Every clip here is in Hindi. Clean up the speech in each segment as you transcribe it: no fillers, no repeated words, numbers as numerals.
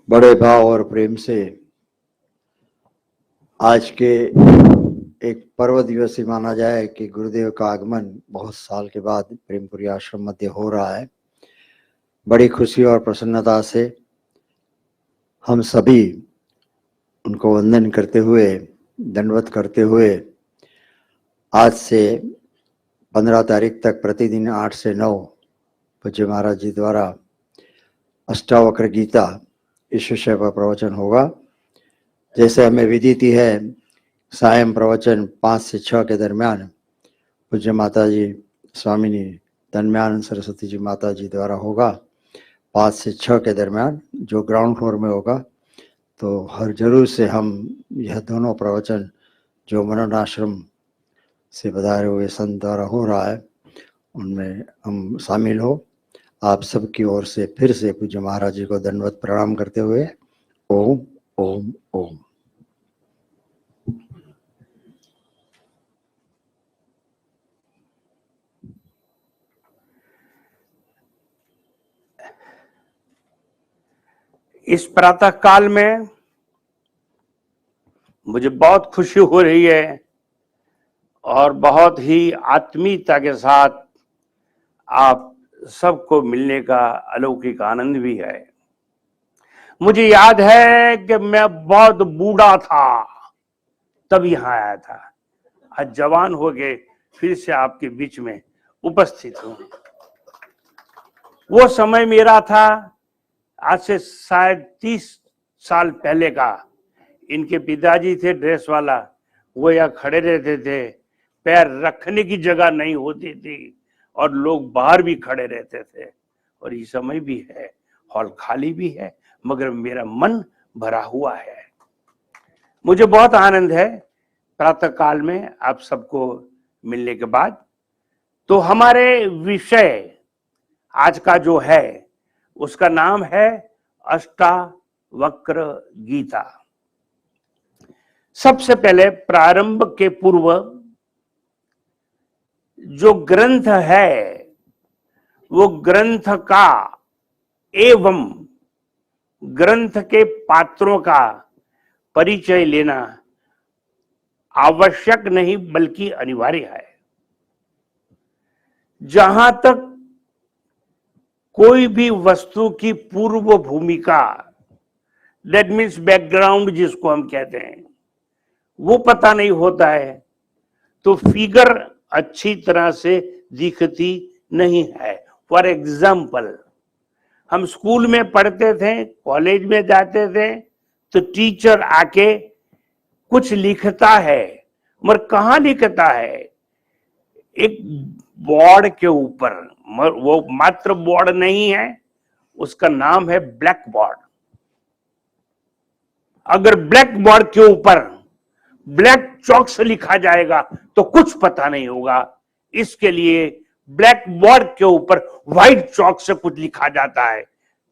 बड़े भाव और प्रेम से आज के एक पर्व दिवस ही माना जाए कि गुरुदेव का आगमन बहुत साल के बाद प्रेमपुरी आश्रम मध्य हो रहा है। बड़ी खुशी और प्रसन्नता से हम सभी उनको वंदन करते हुए, दंडवत करते हुए आज से 15 तारीख तक प्रतिदिन 8 से 9 पूज्य महाराज जी द्वारा अष्टावक्र गीता इस विषय पर प्रवचन होगा। जैसे हमें विदित है, सायं प्रवचन 5 से 6 के दरमियान पूज्य माता जी स्वामिनी तन्मयानंद सरस्वती जी माता जी द्वारा होगा। 5 से 6 के दरमियान जो ग्राउंड फ्लोर में होगा, तो हर जरूर से हम यह दोनों प्रवचन जो मनन आश्रम से पधारे हुए संत द्वारा हो रहा है उनमें हम शामिल हो। आप सबकी ओर से फिर से पूज्य महाराज जी को दंडवत प्रणाम करते हुए ओम ओम ओम। इस प्रातः काल में मुझे बहुत खुशी हो रही है और बहुत ही आत्मीयता के साथ आप सबको मिलने का अलौकिक आनंद भी है। मुझे याद है कि मैं बहुत बूढ़ा था तब यहाँ आया था। आज जवान हो गए फिर से आपके बीच में उपस्थित हूं। वो समय मेरा था आज से शायद 30 साल पहले का। इनके पिताजी थे ड्रेस वाला, वो यहाँ खड़े रहते थे, पैर रखने की जगह नहीं होती थी और लोग बाहर भी खड़े रहते थे। और ये समय भी है, हॉल खाली भी है, मगर मेरा मन भरा हुआ है। मुझे बहुत आनंद है प्रातः काल में आप सबको मिलने के बाद। तो हमारे विषय आज का जो है उसका नाम है अष्टावक्र गीता। सबसे पहले प्रारंभ के पूर्व जो ग्रंथ है वो ग्रंथ का एवं ग्रंथ के पात्रों का परिचय लेना आवश्यक नहीं बल्कि अनिवार्य है। जहां तक कोई भी वस्तु की पूर्व भूमिका, दैट मीन्स बैकग्राउंड जिसको हम कहते हैं, वो पता नहीं होता है तो फिगर अच्छी तरह से दिखती नहीं है। फॉर एग्जाम्पल, हम स्कूल में पढ़ते थे, कॉलेज में जाते थे तो टीचर आके कुछ लिखता है, मगर कहाँ लिखता है? एक बोर्ड के ऊपर। वो मात्र बोर्ड नहीं है, उसका नाम है ब्लैक बोर्ड। अगर ब्लैक बोर्ड के ऊपर ब्लैक चौक से लिखा जाएगा तो कुछ पता नहीं होगा। इसके लिए ब्लैक बोर्ड के ऊपर व्हाइट चौक से कुछ लिखा जाता है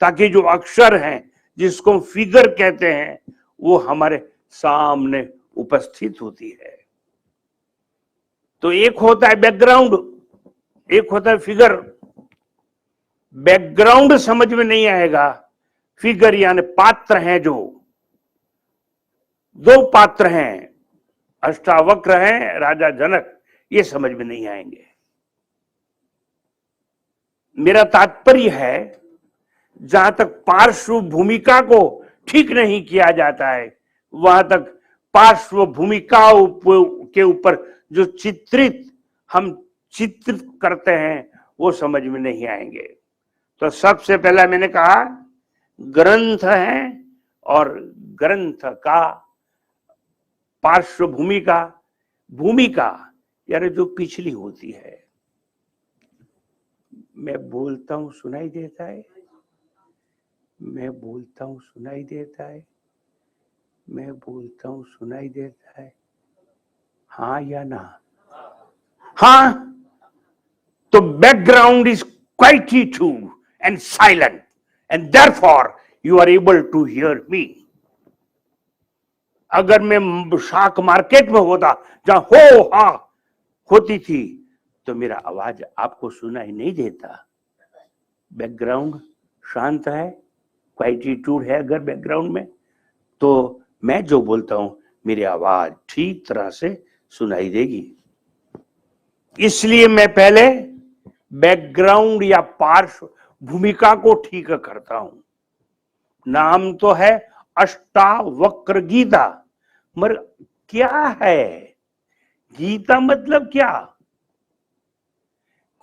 ताकि जो अक्षर हैं, जिसको फिगर कहते हैं, वो हमारे सामने उपस्थित होती है। तो एक होता है बैकग्राउंड, एक होता है फिगर। बैकग्राउंड समझ में नहीं आएगा, फिगर यानी पात्र हैं, जो 2 पात्र हैं, अष्टावक्र हैं, राजा जनक, ये समझ में नहीं आएंगे। मेरा तात्पर्य है, जहां तक पार्श्व भूमिका को ठीक नहीं किया जाता है, वहां तक पार्श्व भूमिका के ऊपर जो चित्रित हम चित्रित करते हैं वो समझ में नहीं आएंगे। तो सबसे पहला मैंने कहा ग्रंथ है और ग्रंथ का पार्श्व भूमिका, भूमिका यानी जो पिछली होती है। मैं बोलता हूं सुनाई देता है? मैं बोलता हूं सुनाई देता है? मैं बोलता हूं सुनाई देता है? हाँ या ना? हाँ। तो background is quiet too and silent and therefore you are able to hear me. अगर मैं शाक मार्केट में होता जहां हो हा होती थी तो मेरा आवाज आपको सुनाई नहीं देता। बैकग्राउंड शांत है, क्वाइटीट्यूड है अगर बैकग्राउंड में, तो मैं जो बोलता हूं मेरी आवाज ठीक तरह से सुनाई देगी। इसलिए मैं पहले बैकग्राउंड या पार्श्व भूमिका को ठीक करता हूं। नाम तो है अष्टावक्र गीता, मगर क्या है गीता? मतलब क्या?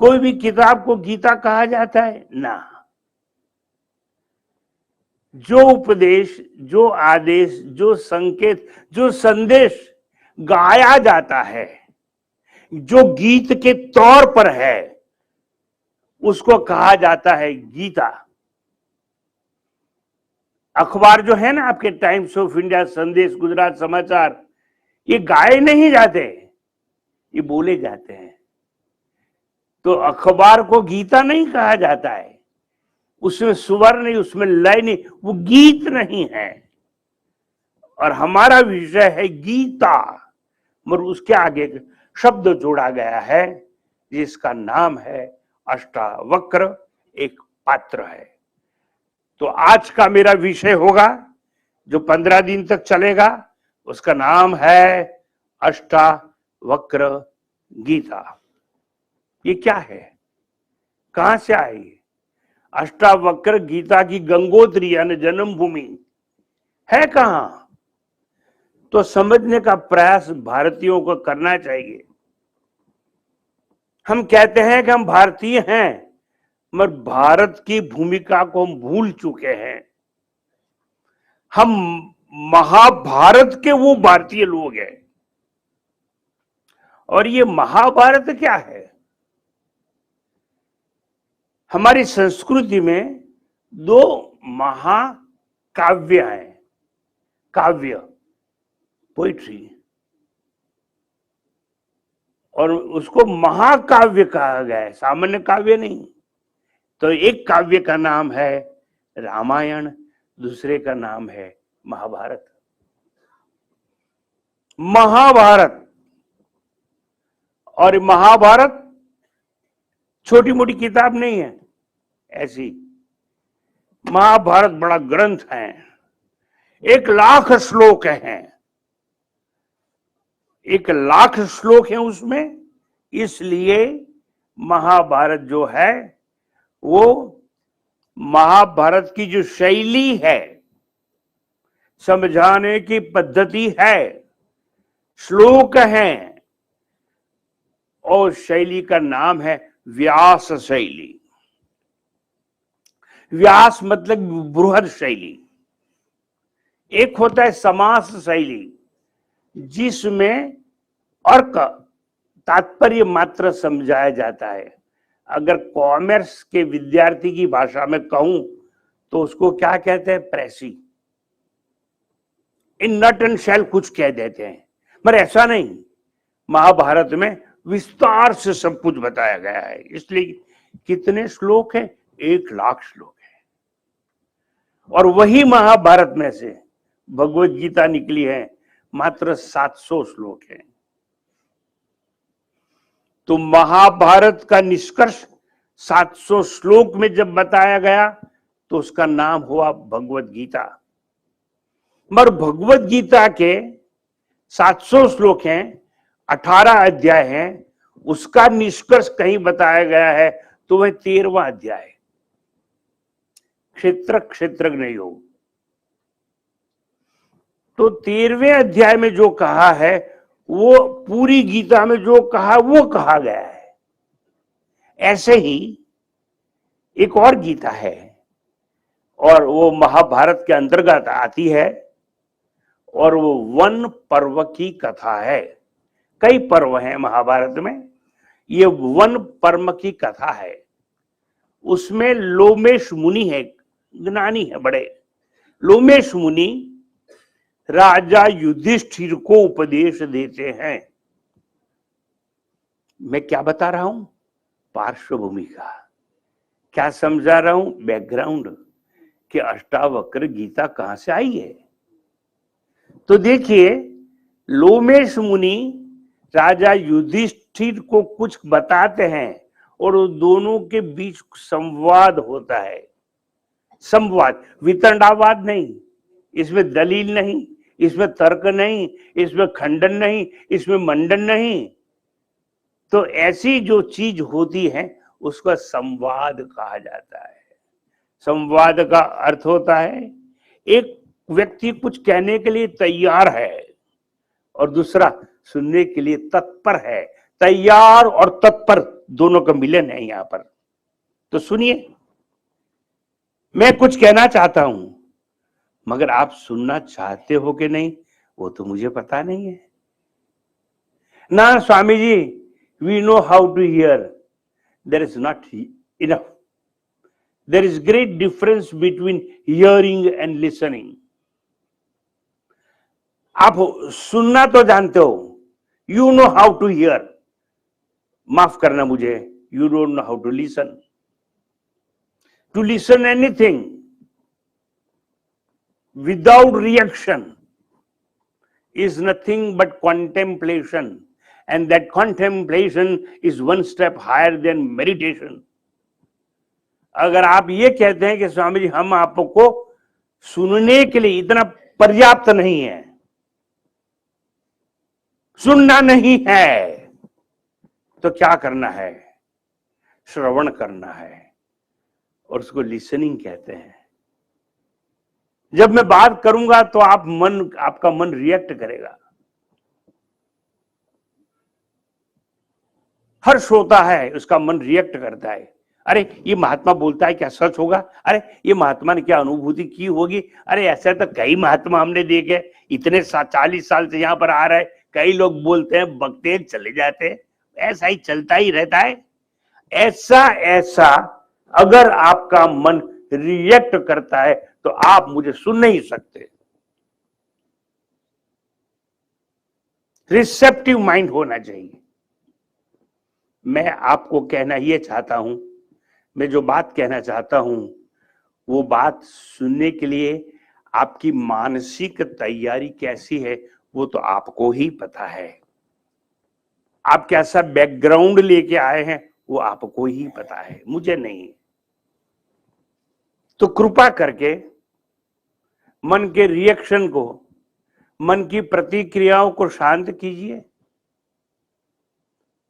कोई भी किताब को गीता कहा जाता है ना। जो उपदेश, जो आदेश, जो संकेत, जो संदेश गाया जाता है, जो गीत के तौर पर है, उसको कहा जाता है गीता। अखबार जो है ना आपके, टाइम्स ऑफ इंडिया, संदेश, गुजरात समाचार, ये गाए नहीं जाते, ये बोले जाते हैं। तो अखबार को गीता नहीं कहा जाता है, उसमें स्वर नहीं, उसमें लय नहीं, वो गीत नहीं है। और हमारा विषय है गीता, मगर उसके आगे शब्द जोड़ा गया है जिसका नाम है अष्टावक्र, एक पात्र है। तो आज का मेरा विषय होगा जो 15 दिन तक चलेगा, उसका नाम है अष्टावक्र गीता। ये क्या है, कहां से आई? अष्टावक्र गीता की गंगोत्री यानी जन्मभूमि है कहां? तो समझने का प्रयास भारतीयों को करना चाहिए। हम कहते हैं कि हम भारतीय हैं, मगर भारत की भूमिका को हम भूल चुके हैं। हम महाभारत के वो भारतीय लोग हैं। और ये महाभारत क्या है? हमारी संस्कृति में 2 महाकाव्य हैं। काव्य, पोइट्री, और उसको महाकाव्य कहा गया है, सामान्य काव्य नहीं। तो एक काव्य का नाम है रामायण, दूसरे का नाम है महाभारत। महाभारत और महाभारत छोटी मोटी किताब नहीं है ऐसी। महाभारत बड़ा ग्रंथ है, 1,00,000 श्लोक हैं, 1,00,000 श्लोक हैं उसमें। इसलिए महाभारत जो है, वो महाभारत की जो शैली है, समझाने की पद्धति है, श्लोक हैं, और शैली का नाम है व्यास शैली। व्यास मतलब बृहद शैली। एक होता है समास शैली, जिसमें अर्क, तात्पर्य मात्र समझाया जाता है। अगर कॉमर्स के विद्यार्थी की भाषा में कहूं तो उसको क्या कहते हैं? प्रेसी। इन नट एंड शेल कुछ कह देते हैं, मगर ऐसा नहीं। महाभारत में विस्तार से सब कुछ बताया गया है। इसलिए कितने श्लोक हैं? 1,00,000 श्लोक हैं। और वही महाभारत में से भगवत गीता निकली है, मात्र 700 श्लोक हैं। तो महाभारत का निष्कर्ष 700 श्लोक में जब बताया गया तो उसका नाम हुआ भगवत गीता। मगर भगवत गीता के 700 श्लोक हैं, 18 अध्याय हैं, उसका निष्कर्ष कहीं बताया गया है तो वह 13वां अध्याय, क्षेत्रज्ञ योग। तो 13वें अध्याय में जो कहा है, वो पूरी गीता में जो कहा वो कहा गया है। ऐसे ही एक और गीता है, और वो महाभारत के अंतर्गत आती है, और वो वन पर्व की कथा है। कई पर्व हैं महाभारत में, ये वन पर्व की कथा है। उसमें लोमेश मुनि है, ज्ञानी है बड़े। लोमेश मुनि राजा युधिष्ठिर को उपदेश देते हैं। मैं क्या बता रहा हूं? पार्श्वभूमि का। क्या समझा रहा हूं? बैकग्राउंड, कि अष्टावक्र गीता कहां से आई है। तो देखिए, लोमेश मुनि राजा युधिष्ठिर को कुछ बताते हैं, और दोनों के बीच संवाद होता है। संवाद, वितंडावाद नहीं, इसमें दलील नहीं, इसमें तर्क नहीं, इसमें खंडन नहीं, इसमें मंडन नहीं। तो ऐसी जो चीज होती है उसका संवाद कहा जाता है। संवाद का अर्थ होता है एक व्यक्ति कुछ कहने के लिए तैयार है और दूसरा सुनने के लिए तत्पर है। तैयार और तत्पर दोनों का मिलन है यहां पर। तो सुनिए, मैं कुछ कहना चाहता हूं मगर आप सुनना चाहते हो कि नहीं वो तो मुझे पता नहीं है ना। Swami ji, we know how to hear, there is not enough. There is great difference between hearing and listening. आप सुनना तो जानते हो, you know how to hear, माफ करना मुझे, you don't know how to listen. To listen anything without reaction is nothing but contemplation, and that contemplation is one step higher than meditation. अगर आप ये कहते हैं कि स्वामी जी हम आपको सुनने के लिए इतना पर्याप्त नहीं है, सुनना नहीं है, तो क्या करना है? श्रवण करना है, और उसको लिसनिंग कहते हैं। जब मैं बात करूंगा तो आपका मन रिएक्ट करेगा। हर श्रोता है उसका मन रिएक्ट करता है। अरे ये महात्मा बोलता है, क्या सच होगा? अरे ये महात्मा ने क्या अनुभूति की होगी? अरे ऐसा तो कई महात्मा हमने देखे, इतने 40 साल से यहाँ पर आ रहे, कई लोग बोलते हैं, बकते हैं, चले जाते हैं, ऐसा ही चलता ही रहता है। ऐसा अगर आपका मन रिएक्ट करता है तो आप मुझे सुन नहीं सकते। रिसेप्टिव माइंड होना चाहिए। मैं आपको कहना ये चाहता हूं, मैं जो बात कहना चाहता हूं वो बात सुनने के लिए आपकी मानसिक तैयारी कैसी है वो तो आपको ही पता है। आप कैसा बैकग्राउंड लेके आए हैं वो आपको ही पता है, मुझे नहीं। तो कृपा करके मन के रिएक्शन को, मन की प्रतिक्रियाओं को शांत कीजिए,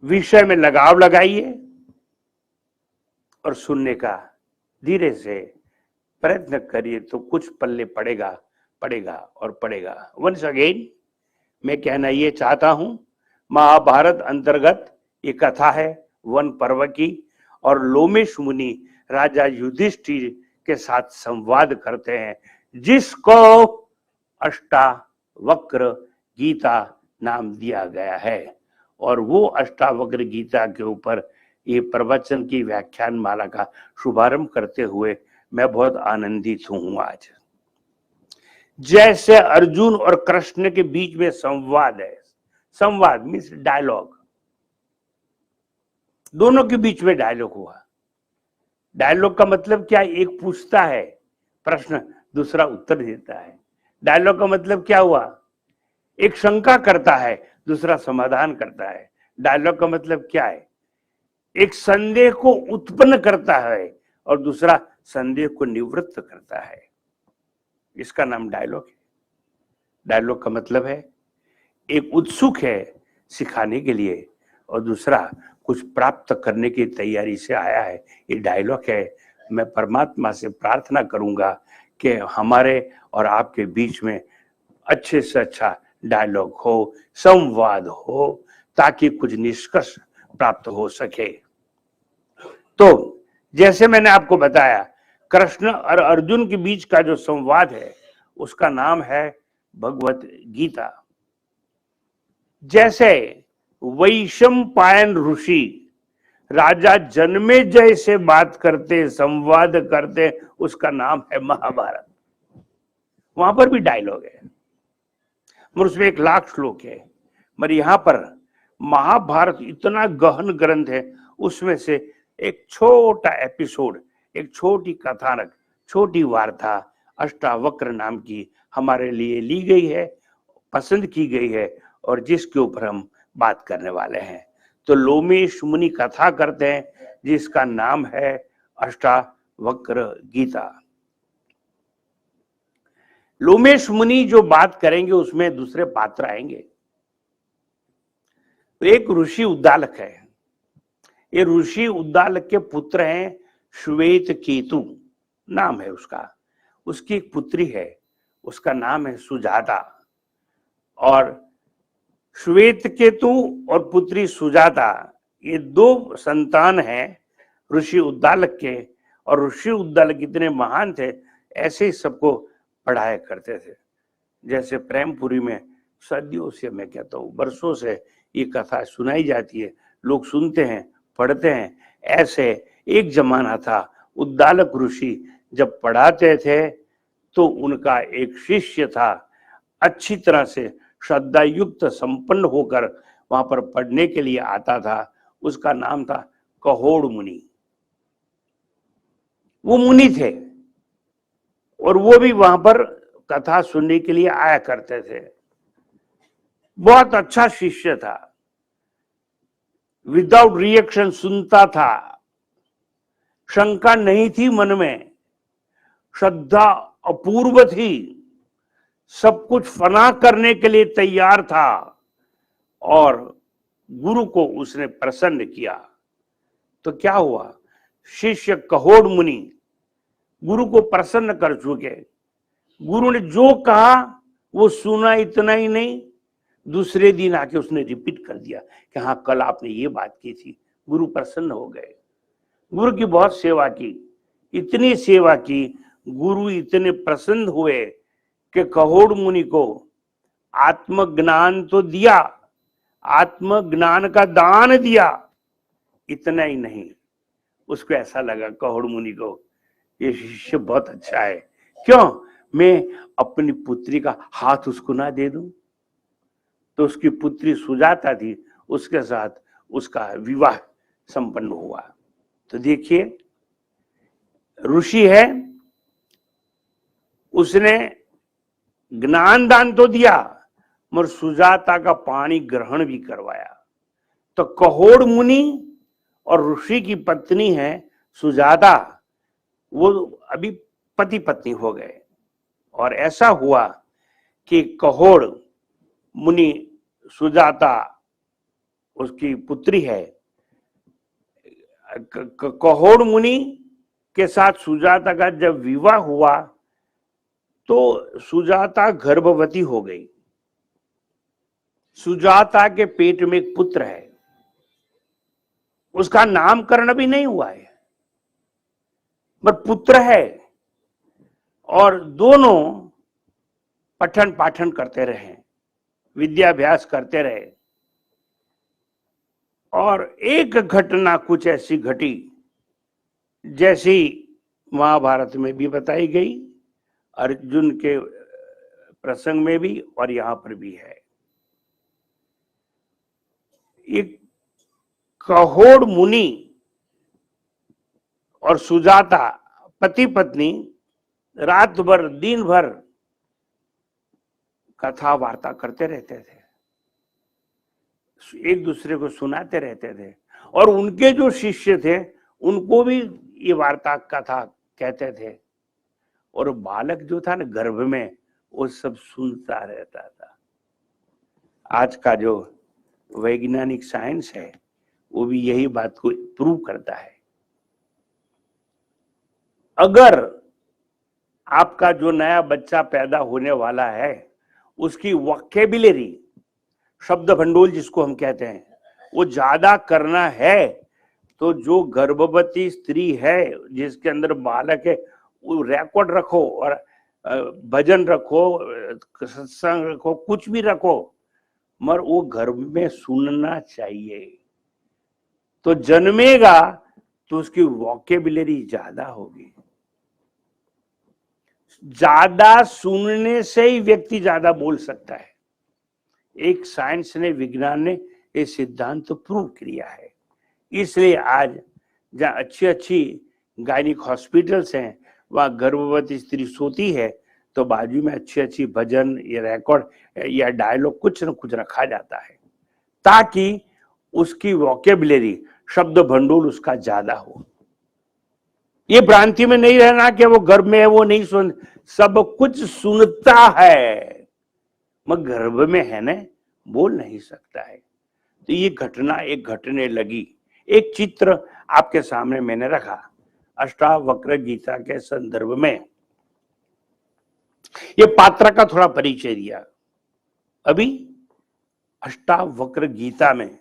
विषय में लगाव लगाइए और सुनने का धीरे से प्रयत्न करिए तो कुछ पल्ले पड़ेगा और पड़ेगा। वंस अगेन मैं कहना ये चाहता हूं, महाभारत अंतर्गत ये कथा है वन पर्व की, और लोमेश मुनि राजा युधिष्ठिर के साथ संवाद करते हैं, जिसको अष्टावक्र गीता नाम दिया गया है। और वो अष्टावक्र गीता के ऊपर ये प्रवचन की व्याख्यान माला का शुभारंभ करते हुए मैं बहुत आनंदित हूं आज। जैसे अर्जुन और कृष्ण के बीच में संवाद है, संवाद मीन्स डायलॉग, दोनों के बीच में डायलॉग हुआ। डायलॉग का मतलब क्या? एक पूछता है प्रश्न, दूसरा उत्तर देता है। डायलॉग का मतलब क्या हुआ? एक शंका करता है, दूसरा समाधान करता है। डायलॉग का मतलब क्या है? एक संदेह को उत्पन्न करता है और दूसरा संदेह को निवृत्त करता है। इसका नाम डायलॉग है। डायलॉग का मतलब है एक उत्सुक है सिखाने के लिए और दूसरा कुछ प्राप्त करने की तैयारी से आया है। ये डायलॉग है। मैं परमात्मा से प्रार्थना करूंगा कि हमारे और आपके बीच में अच्छे से अच्छा डायलॉग हो, संवाद हो, ताकि कुछ निष्कर्ष प्राप्त हो सके। तो जैसे मैंने आपको बताया, कृष्ण और अर्जुन के बीच का जो संवाद है उसका नाम है भगवत गीता। जैसे वैशंपायन ऋषि राजा जन्मेजय से बात करते, संवाद करते, उसका नाम है महाभारत। वहां पर भी डायलॉग है, मगर उसमें 1,00,000 श्लोक है। मगर यहाँ पर महाभारत इतना गहन ग्रंथ है, उसमें से एक छोटा एपिसोड, एक छोटी कथानक, छोटी वार्ता अष्टावक्र नाम की हमारे लिए ली गई है, पसंद की गई है, और जिसके ऊपर हम बात करने वाले हैं। तो लोमेश मुनि कथा करते हैं जिसका नाम है अष्टावक्र गीता। लोमेश मुनि जो बात करेंगे उसमें दूसरे पात्र आएंगे। तो एक ऋषि उद्दालक है, ये ऋषि उद्दालक के पुत्र हैं श्वेत केतु नाम है उसका, उसकी एक पुत्री है, उसका नाम है सुजाता। और श्वेत केतु और पुत्री सुजाता, ये दो संतान हैं ऋषि उद्दालक के। और ऋषि उद्दालक इतने महान थे, ऐसे ही सबको पढ़ाया करते थे। जैसे प्रेमपुरी में सदियों से, मैं कहता हूँ वर्षों से ये कथा सुनाई जाती है, लोग सुनते हैं, पढ़ते हैं। ऐसे एक जमाना था, उद्दालक ऋषि जब पढ़ाते थे तो उनका एक शिष्य था, अच्छी तरह से श्रद्धा युक्त संपन्न होकर वहां पर पढ़ने के लिए आता था, उसका नाम था कहोड़ मुनि। वो मुनि थे और वो भी वहां पर कथा सुनने के लिए आया करते थे। बहुत अच्छा शिष्य था, विदाउट रिएक्शन सुनता था, शंका नहीं थी मन में, श्रद्धा अपूर्व थी, सब कुछ फना करने के लिए तैयार था। और गुरु को उसने प्रसन्न किया तो क्या हुआ, शिष्य कहोड़ मुनि गुरु को प्रसन्न कर चुके। गुरु ने जो कहा वो सुना, इतना ही नहीं, दूसरे दिन आके उसने रिपीट कर दिया कि हाँ कल आपने ये बात की थी। गुरु प्रसन्न हो गए, गुरु की बहुत सेवा की, इतनी सेवा की, गुरु इतने प्रसन्न हुए कि कहोड़ मुनि को आत्मज्ञान तो दिया, आत्मज्ञान का दान दिया। इतना ही नहीं, उसको ऐसा लगा कहोड़ मुनि को ये शिष्य बहुत अच्छा है, क्यों मैं अपनी पुत्री का हाथ उसको ना दे दूं। तो उसकी पुत्री सुजाता थी, उसके साथ उसका विवाह संपन्न हुआ। तो देखिए, ऋषि है, उसने ज्ञान दान तो दिया मगर सुजाता का पानी ग्रहण भी करवाया। तो कहोड़ मुनि और ऋषि की पत्नी है सुजाता, वो अभी पति पत्नी हो गए। और ऐसा हुआ कि कहोड़ मुनि, सुजाता उसकी पुत्री है, कहोड़ मुनि के साथ सुजाता का जब विवाह हुआ तो सुजाता गर्भवती हो गई। सुजाता के पेट में एक पुत्र है, उसका नामकरण भी नहीं हुआ है, पर पुत्र है। और दोनों पठन पाठन करते रहे, विद्याभ्यास करते रहे। और एक घटना कुछ ऐसी घटी जैसी महाभारत में भी बताई गई, अर्जुन के प्रसंग में भी और यहां पर भी है। एक कहोड़ मुनि और सुजाता पति पत्नी रात भर दिन भर कथा वार्ता करते रहते थे, एक दूसरे को सुनाते रहते थे। और उनके जो शिष्य थे उनको भी ये वार्ता कथा कहते थे। और बालक जो था ना गर्भ में, वो सब सुनता रहता था। आज का जो वैज्ञानिक साइंस है वो भी यही बात को प्रूव करता है। अगर आपका जो नया बच्चा पैदा होने वाला है उसकी वोकैबुलरी, शब्द भंडोल जिसको हम कहते हैं, वो ज्यादा करना है, तो जो गर्भवती स्त्री है जिसके अंदर बालक है, वो रिकॉर्ड रखो और भजन रखो, सत्संग रखो, कुछ भी रखो, मगर वो गर्भ में सुनना चाहिए। तो जन्मेगा तो उसकी वोकैबुलरी ज्यादा होगी। ज्यादा सुनने से ही व्यक्ति ज्यादा बोल सकता है। एक साइंस ने, विज्ञान ने ये सिद्धांत तो प्रूव किया है। इसलिए आज जहाँ अच्छी अच्छी गायनिक हॉस्पिटल्स हैं, वहाँ गर्भवती स्त्री सोती है तो बाजू में अच्छी अच्छी भजन या रिकॉर्ड या डायलॉग कुछ न कुछ रखा जाता है, ताकि उसकी वोकैबुलरी, शब्द भंडोल उसका ज्यादा हो। ये भ्रांति में नहीं रहना कि वो गर्भ में है वो नहीं सब कुछ सुनता है मगर गर्भ में है ना, बोल नहीं सकता है। तो ये घटना एक घटने लगी। एक चित्र आपके सामने मैंने रखा अष्टावक्र गीता के संदर्भ में। ये पात्र का थोड़ा परिचय दिया। अभी अष्टावक्र गीता में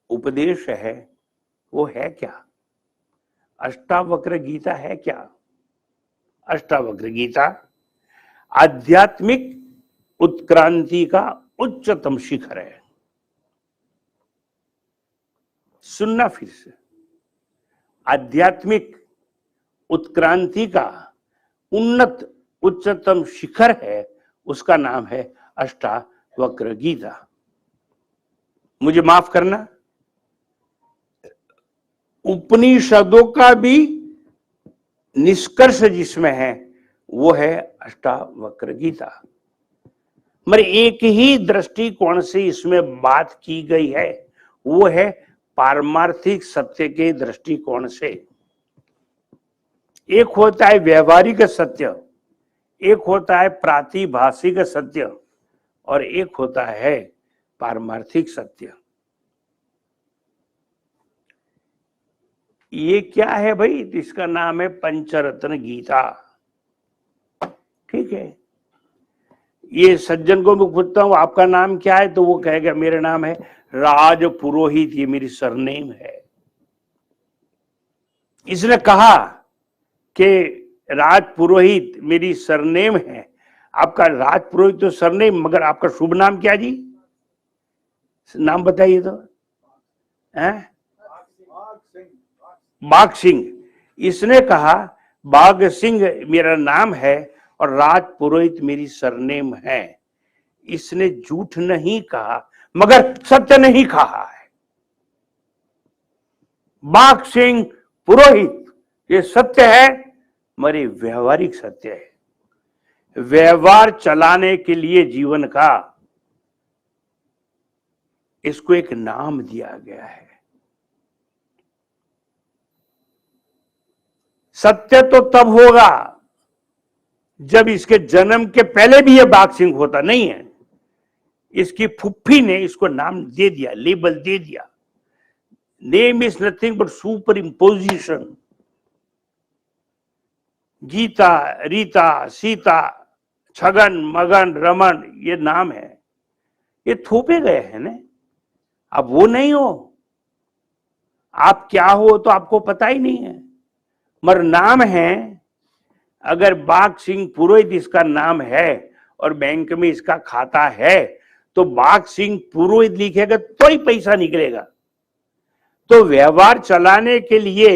उपदेश है, वो है क्या? अष्टावक्र गीता है क्या? अष्टावक्र गीता आध्यात्मिक उत्क्रांति का उच्चतम शिखर है। सुनना फिर से, आध्यात्मिक उत्क्रांति का उन्नत उच्चतम शिखर है, उसका नाम है अष्टावक्र गीता। मुझे माफ करना, उपनिषदों का भी निष्कर्ष जिसमें है वो है अष्टावक्र गीता। मगर एक ही दृष्टिकोण से इसमें बात की गई है, वो है पारमार्थिक सत्य के दृष्टिकोण से। एक होता है व्यवहारिक सत्य, एक होता है प्रातिभाषिक सत्य, और एक होता है पारमार्थिक सत्य। ये क्या है भाई? इसका नाम है पंचरत्न गीता। ठीक है, ये सज्जन को मैं पूछता हूं आपका नाम क्या है, तो वो कहेगा मेरा नाम है राज पुरोहित, ये मेरी सरनेम है। इसने कहा कि राज पुरोहित मेरी सरनेम है। आपका राज पुरोहित तो सरनेम, मगर आपका शुभ नाम क्या जी? नाम बताइए तो। हैं? बाघ सिंह। इसने कहा बाघ सिंह मेरा नाम है और राज पुरोहित मेरी सरनेम है। इसने झूठ नहीं कहा मगर सत्य नहीं कहा है। बाघ सिंह पुरोहित ये सत्य है, मगर व्यवहारिक सत्य है। व्यवहार चलाने के लिए जीवन का इसको एक नाम दिया गया है। सत्य तो तब होगा जब इसके जन्म के पहले भी ये बाघ सिंह होता नहीं है। इसकी फुफ्फी ने इसको नाम दे दिया, लेबल दे दिया। Name is nothing but superimposition. Geeta, Rita, Sita, Chhagan, Magan, Raman ये नाम है, ये थोपे गए हैं ना। अब वो नहीं हो, आप क्या हो तो आपको पता ही नहीं है, मगर नाम है। अगर बाघ सिंह पुरोहित इसका नाम है और बैंक में इसका खाता है, तो बाघ सिंह पुरोहित लिखेगा तो ही पैसा निकलेगा। तो व्यवहार चलाने के लिए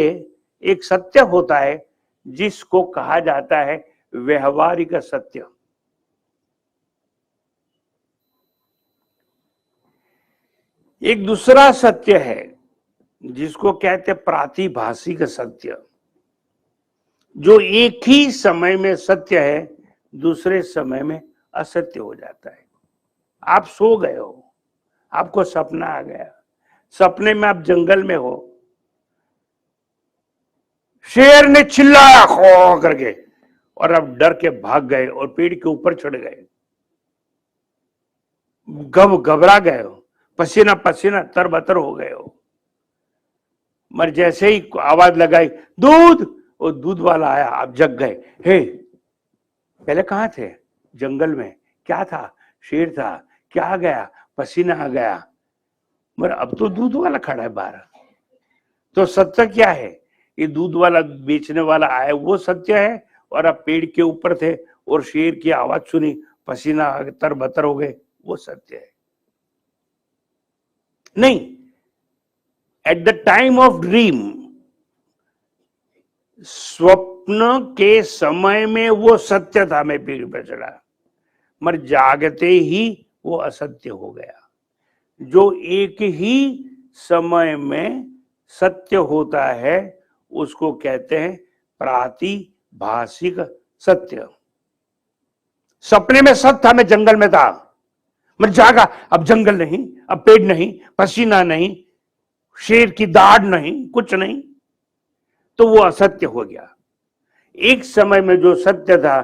एक सत्य होता है जिसको कहा जाता है व्यवहारिक सत्य। एक दूसरा सत्य है जिसको कहते हैं प्रातिभाषिक सत्य, जो एक ही समय में सत्य है, दूसरे समय में असत्य हो जाता है। आप सो गए हो, आपको सपना आ गया, सपने में आप जंगल में हो, शेर ने चिल्लाया खो करके और आप डर के भाग गए और पेड़ के ऊपर चढ़ गए, घबरा गए हो, पसीना पसीना तरबतर हो गए हो। मगर जैसे ही आवाज लगाई दूध, और दूध वाला आया, आप जग गए। हे, पहले कहां थे? जंगल में। क्या था? शेर था। क्या आ गया? पसीना आ गया। मगर अब तो दूध वाला खड़ा है बाहर। तो सत्य क्या है? ये दूध वाला बेचने वाला आया वो सत्य है, और आप पेड़ के ऊपर थे और शेर की आवाज सुनी, पसीना तरबतर हो गए, वो सत्य है नहीं। Eight the time of dream, स्वप्न के समय में वो सत्य था, मैं पेड़ पर चढ़ा, मगर जागते ही वो असत्य हो गया। जो एक ही समय में सत्य होता है उसको कहते हैं प्रातिभाषिक सत्य। सपने में सत्य था, मैं जंगल में था, मैं जागा, अब जंगल नहीं, अब पेड़ नहीं, पसीना नहीं, शेर की दाढ़ नहीं, कुछ नहीं, तो वो असत्य हो गया। एक समय में जो सत्य था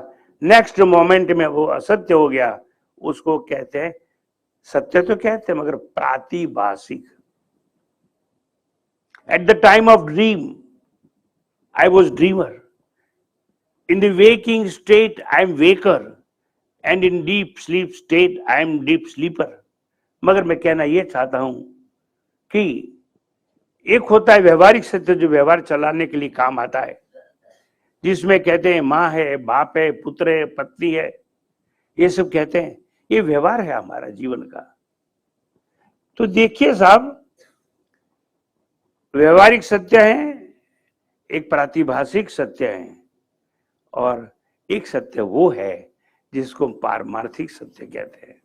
नेक्स्ट मोमेंट में वो असत्य हो गया, उसको कहते हैं, सत्य तो कहते हैं मगर प्रातिभाषिक। At the time of dream I was dreamer, in the waking state I am waker, and in deep sleep state I am deep sleeper. मगर मैं कहना यह चाहता हूं कि एक होता है व्यवहारिक सत्य जो व्यवहार चलाने के लिए काम आता है, जिसमें कहते हैं माँ है, बाप है, पुत्र है, पत्नी है, ये सब कहते हैं, ये व्यवहार है हमारा जीवन का। तो देखिए साहब, व्यवहारिक सत्य है, एक प्रातिभाषिक सत्य है, और एक सत्य वो है जिसको पारमार्थिक सत्य कहते हैं।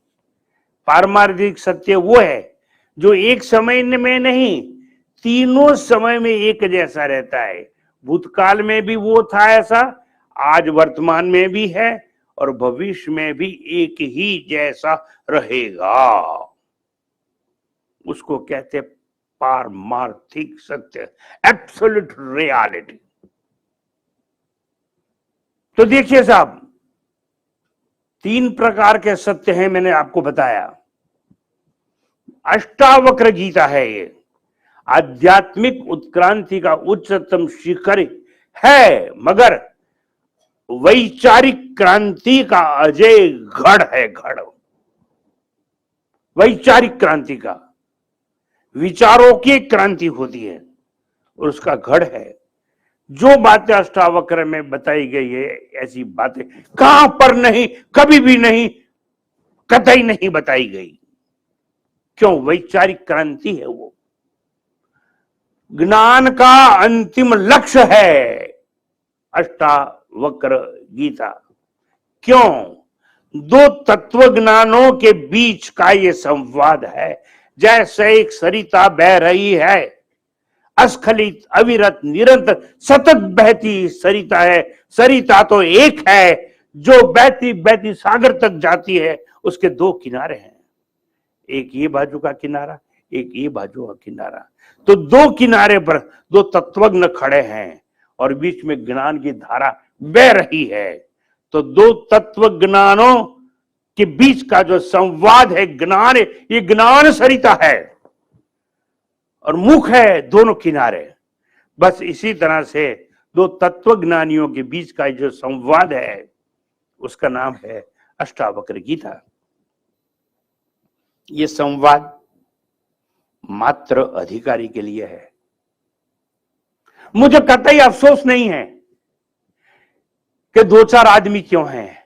पारमार्थिक सत्य वो है जो एक समय में नहीं, तीनों समय में एक जैसा रहता है। भूतकाल में भी वो था ऐसा, आज वर्तमान में भी है, और भविष्य में भी एक ही जैसा रहेगा। उसको कहते पारमार्थिक सत्य, एब्सोल्यूट रियलिटी। तो देखिए साहब, 3 प्रकार के सत्य हैं, मैंने आपको बताया। अष्टावक्र गीता है, ये आध्यात्मिक उत्क्रांति का उच्चतम शिखर है, मगर वैचारिक क्रांति का अजय गढ़ है। गढ़ वैचारिक क्रांति का, विचारों की क्रांति होती है, और उसका गढ़ है। जो बातें अष्टावक्र में बताई गई है, ऐसी बातें कहां पर नहीं, कभी भी नहीं, कतई नहीं बताई गई। क्यों? वैचारिक क्रांति है वो। ज्ञान का अंतिम लक्ष्य है अष्टावक्र गीता। क्यों? 2 तत्वज्ञानों के बीच का ये संवाद है। जैसे एक सरिता बह रही है, अस्खलित, अविरत, निरंतर, सतत बहती सरिता है। सरिता तो एक है जो बहती बहती सागर तक जाती है। उसके 2 किनारे हैं, एक ये बाजू का किनारा, एक ये बाजू का किनारा। तो 2 किनारे पर 2 तत्वज्ञ खड़े हैं, और बीच में ज्ञान की धारा बह रही है। तो 2 तत्वज्ञानों के बीच का जो संवाद है, ज्ञान है, ये ज्ञान सरिता है, और मुख है दोनों किनारे। बस इसी तरह से 2 तत्वज्ञानियों के बीच का जो संवाद है, उसका नाम है अष्टावक्र गीता। ये संवाद मात्र अधिकारी के लिए है। मुझे कतई अफसोस नहीं है कि 2-4 आदमी क्यों हैं।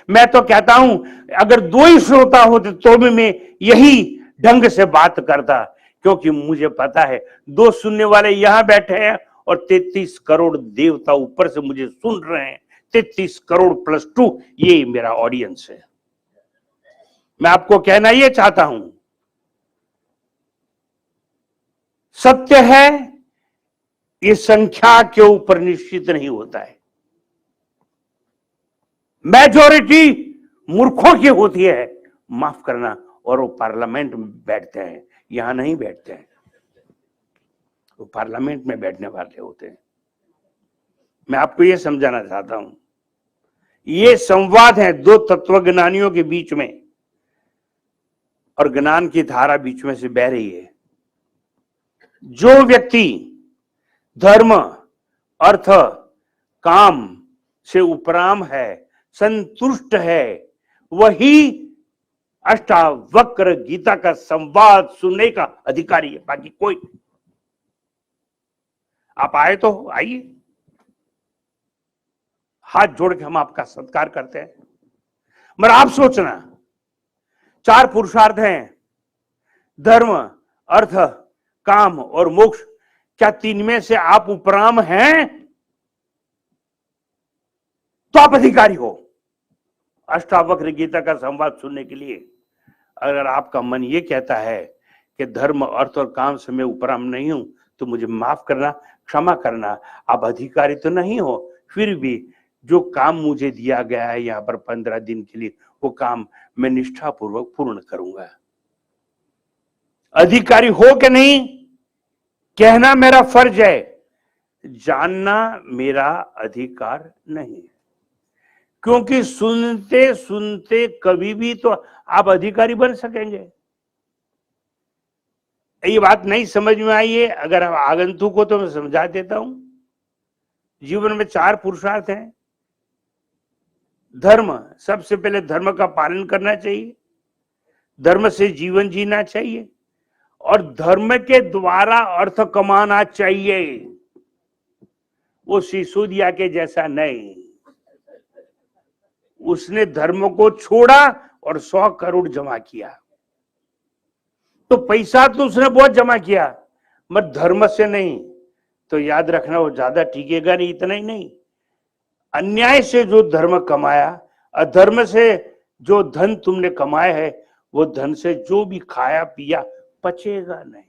मैं तो कहता हूं, अगर 2 ही श्रोता होते तो भी मैं यही ढंग से बात करता, क्योंकि मुझे पता है 2 सुनने वाले यहां बैठे हैं, और 33 करोड़ देवता ऊपर से मुझे सुन रहे हैं। 33 करोड़ प्लस 2, ये मेरा ऑडियंस है। मैं आपको कहना यह चाहता हूं, सत्य है, ये संख्या के ऊपर निश्चित नहीं होता है। मेजॉरिटी मूर्खों की होती है, माफ करना, और वो पार्लियामेंट में बैठते हैं, यहां नहीं बैठते हैं, वो पार्लियामेंट में बैठने वाले होते हैं। मैं आपको यह समझाना चाहता हूं, ये संवाद है 2 तत्वज्ञानियों के बीच में, और ज्ञान की धारा बीच में से बह रही है। जो व्यक्ति धर्म, अर्थ, काम से उपराम है, संतुष्ट है, वही अष्टावक्र गीता का संवाद सुनने का अधिकारी है, बाकी कोई। आप आए तो आइए, हाथ जोड़ के हम आपका सत्कार करते हैं। मगर आप सोचना, 4 पुरुषार्थ हैं, धर्म, अर्थ, काम और मोक्ष। क्या 3 में से आप उपराम हैं तो आप अधिकारी हो अष्टावक्र गीता का संवाद सुनने के लिए। अगर आपका मन ये कहता है कि धर्म, अर्थ और काम से मैं उपराम नहीं हूं, तो मुझे माफ करना, क्षमा करना, आप अधिकारी तो नहीं हो, फिर भी जो काम मुझे दिया गया है यहाँ पर 15 दिन के लिए, वो काम मैं निष्ठापूर्वक पूर्ण करूंगा। अधिकारी हो कि नहीं, कहना मेरा फर्ज है, जानना मेरा अधिकार नहीं है। क्योंकि सुनते सुनते कभी भी तो आप अधिकारी बन सकेंगे। ये बात नहीं समझ में आई है, अगर आप आगंतुक हो तो मैं समझा देता हूं। जीवन में 4 पुरुषार्थ हैं। धर्म, सबसे पहले धर्म का पालन करना चाहिए, धर्म से जीवन जीना चाहिए और धर्म के द्वारा अर्थ कमाना चाहिए। वो सिसोदिया के जैसा नहीं, उसने धर्म को छोड़ा और 100 करोड़ जमा किया। तो पैसा तो उसने बहुत जमा किया, मगर धर्म से नहीं। तो याद रखना, वो ज्यादा टिकेगा नहीं, इतना ही नहीं, अन्याय से जो धर्म कमाया, अधर्म से जो धन तुमने कमाया है, वो धन से जो भी खाया पिया पचेगा नहीं।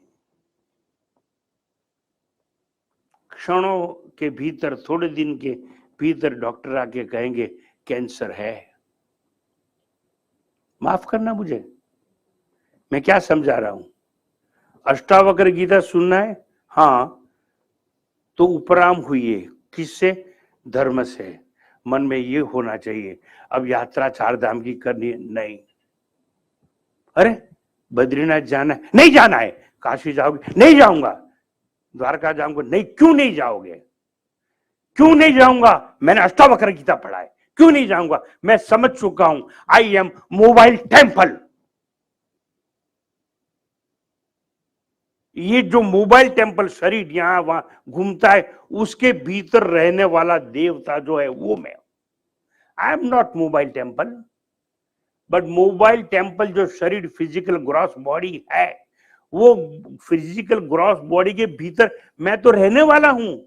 क्षणों के भीतर, थोड़े दिन के भीतर डॉक्टर आके कहेंगे कैंसर है। माफ करना मुझे, मैं क्या समझा रहा हूं। अष्टावक्र गीता सुनना है, हाँ, तो उपराम हुई है, किससे? धर्म से। मन में ये होना चाहिए अब यात्रा 4 धाम की करनी है, नहीं। अरे बद्रीनाथ जाना है, नहीं जाना है। काशी जाओगे? नहीं जाऊंगा। द्वारका जाऊंगा? नहीं। क्यों नहीं जाओगे? क्यों नहीं जाऊंगा? मैंने अष्टावक्र गीता पढ़ा है। क्यों नहीं जाऊंगा? मैं समझ चुका हूं, आई एम मोबाइल टेम्पल। ये जो मोबाइल टेम्पल शरीर यहां वहां घूमता है, उसके भीतर रहने वाला देवता जो है वो मैं। I am not mobile temple, but mobile temple जो शरीर फिजिकल ग्रॉस बॉडी है, वो फिजिकल ग्रॉस बॉडी के भीतर मैं तो रहने वाला हूं।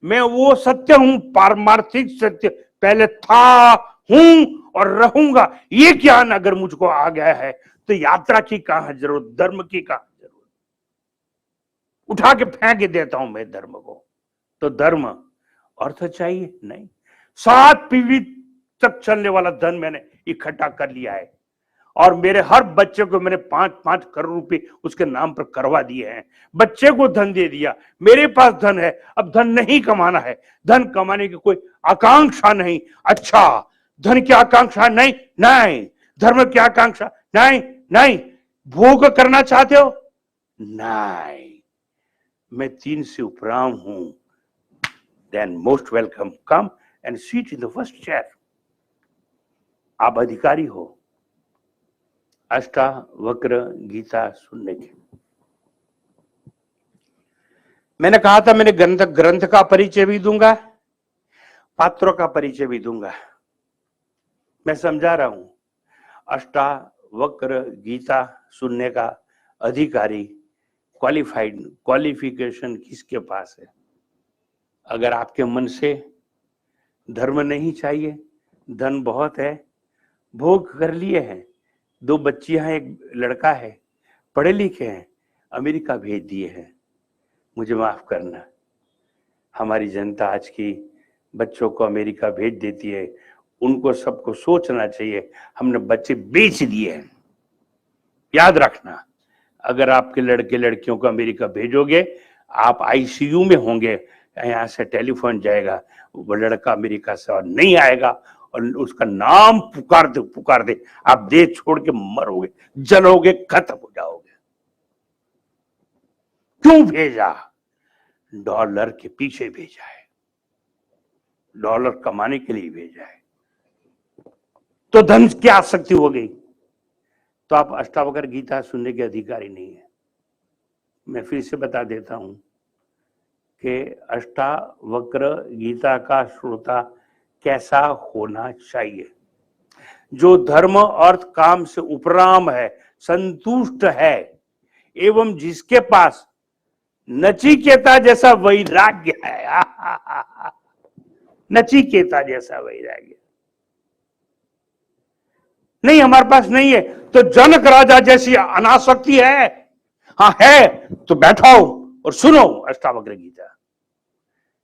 मैं वो सत्य हूं, पारमार्थिक सत्य, पहले था, हूं और रहूंगा। ये ज्ञान अगर मुझको आ गया है तो यात्रा की कहां जरूरत, धर्म की कहां जरूरत। उठा के फेंक देता हूं मैं धर्म को। तो धर्म अर्थ चाहिए नहीं। 7 पीढ़ी तक चलने वाला धन मैंने इकट्ठा कर लिया है और मेरे हर बच्चे को मैंने 5-5 करोड़ रुपए उसके नाम पर करवा दिए हैं। बच्चे को धन दे दिया, मेरे पास धन है। अब धन नहीं कमाना है, धन कमाने की कोई आकांक्षा नहीं। अच्छा, धन की आकांक्षा नहीं, नहीं। धर्म की आकांक्षा नहीं, नहीं। भोग करना चाहते हो? नहीं। मैं 3 से उपराम हूं। Then most welcome, come and seat in the first chair. आप अधिकारी हो अष्टावक्र गीता सुनने के। मैंने कहा था मैंने ग्रंथ का परिचय भी दूंगा, पात्रों का परिचय भी दूंगा। मैं समझा रहा हूं, अष्टावक्र गीता सुनने का अधिकारी, क्वालिफिकेशन किसके पास है? अगर आपके मन से धर्म नहीं चाहिए, धन बहुत है, भोग कर लिए हैं, 2 बच्चियां हैं, एक लड़का है, पढ़े लिखे हैं, अमेरिका भेज दिए हैं। मुझे माफ करना, हमारी जनता आज की बच्चों को अमेरिका भेज देती है। उनको सबको सोचना चाहिए, हमने बच्चे बेच दिए हैं। याद रखना, अगर आपके लड़के लड़कियों को अमेरिका भेजोगे, आप आईसीयू में होंगे, यहाँ से टेलीफोन जाएगा, वो लड़का अमेरिका से और नहीं आएगा और उसका नाम पुकार दे, आप देह छोड़ के मरोगे, जलोगे, खत्म हो जाओगे। क्यों भेजा? डॉलर के पीछे भेजा है, डॉलर कमाने के लिए भेजा है। तो धन की आसक्ति हो गई तो आप अष्टावक्र गीता सुनने के अधिकारी नहीं है। मैं फिर से बता देता हूं कि अष्टावक्र गीता का श्रोता कैसा होना चाहिए? जो धर्म अर्थ काम से उपराम है, संतुष्ट है, एवं जिसके पास नचिकेता जैसा वैराग्य है। नचिकेता जैसा वैराग्य नहीं, हमारे पास नहीं है। तो जनक राजा जैसी अनासक्ति है? हाँ है, तो बैठो और सुनो अष्टावक्र गीता।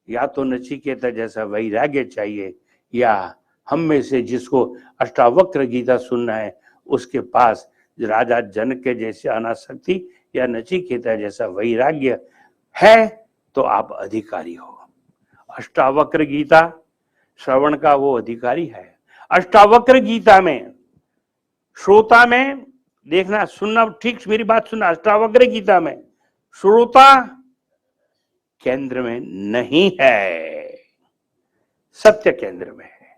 या तो नचिकेता जैसा वैराग्य चाहिए, या हम में से जिसको अष्टावक्र गीता सुनना है उसके पास राजा जनक के जैसे अनासक्ति या नचिकेता जैसा वैराग्य है, तो आप अधिकारी हो। अष्टावक्र गीता श्रवण का वो अधिकारी है। अष्टावक्र गीता में श्रोता में, देखना सुनना ठीक, मेरी बात सुनना, अष्टावक्र गीता में श्रोता केंद्र में नहीं है, सत्य केंद्र में है।